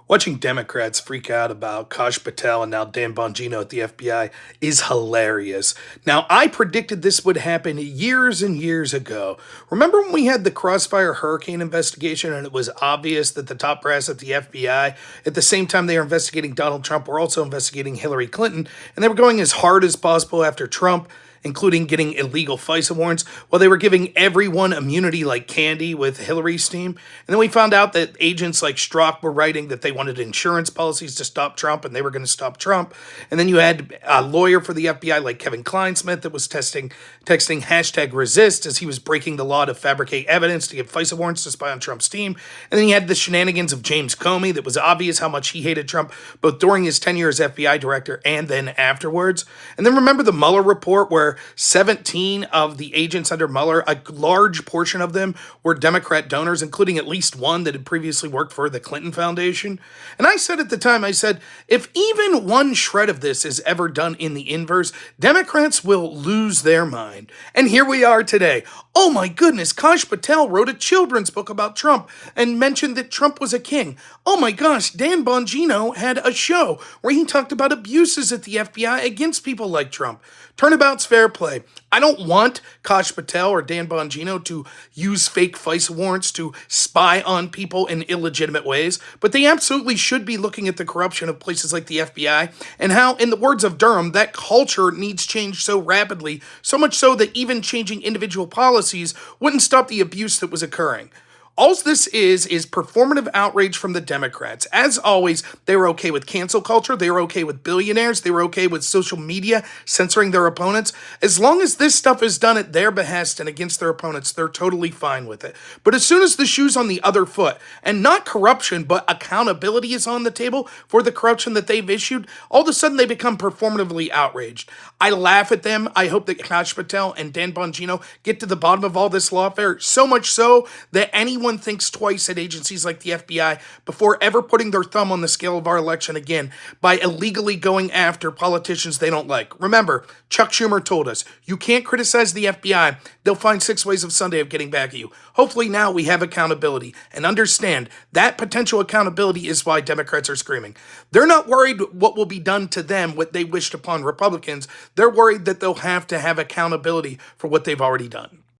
Watching Democrats freak out about Kash Patel and now Dan Bongino at the FBI is hilarious. Now, I predicted this would happen years and years ago. Remember when we had the Crossfire Hurricane investigation and it was obvious that the top brass at the FBI, at the same time they were investigating Donald Trump, were also investigating Hillary Clinton, and they were going as hard as possible after Trump, including getting illegal FISA warrants, while they were giving everyone immunity like candy with Hillary's team. And then we found out that agents like Strzok were writing that they wanted insurance policies to stop Trump and they were going to stop Trump. And then you had a lawyer for the FBI like Kevin Kleinsmith that was texting hashtag resist as he was breaking the law to fabricate evidence to get FISA warrants to spy on Trump's team. And then you had the shenanigans of James Comey that was obvious how much he hated Trump, both during his tenure as FBI director and then afterwards. And then remember the Mueller report where 17 of the agents under Mueller, a large portion of them were Democrat donors, including at least one that had previously worked for the Clinton Foundation. And I said at the time, I said, if even one shred of this is ever done in the inverse, Democrats will lose their mind. And here we are today. Oh my goodness, Kash Patel wrote a children's book about Trump and mentioned that Trump was a king. Oh my gosh, Dan Bongino had a show where he talked about abuses at the FBI against people like Trump. Turnabout's fair play. I don't want Kash Patel or Dan Bongino to use fake FISA warrants to spy on people in illegitimate ways, but they absolutely should be looking at the corruption of places like the FBI and how, in the words of Durham, that culture needs change so rapidly, so much so that even changing individual policies wouldn't stop the abuse that was occurring. All this is performative outrage from the Democrats. As always, they were okay with cancel culture. They were okay with billionaires. They were okay with social media censoring their opponents. As long as this stuff is done at their behest and against their opponents, they're totally fine with it. But as soon as the shoe's on the other foot, and not corruption, but accountability is on the table for the corruption that they've issued, all of a sudden they become performatively outraged. I laugh at them. I hope that Kash Patel and Dan Bongino get to the bottom of all this lawfare, so much so that anyone thinks twice at agencies like the FBI before ever putting their thumb on the scale of our election again by illegally going after politicians they don't like. Remember, Chuck Schumer told us, you can't criticize the FBI. They'll find 6 ways of Sunday of getting back at you. Hopefully now we have accountability and understand that potential accountability is why Democrats are screaming. They're not worried what will be done to them, what they wished upon Republicans. They're worried that they'll have to have accountability for what they've already done.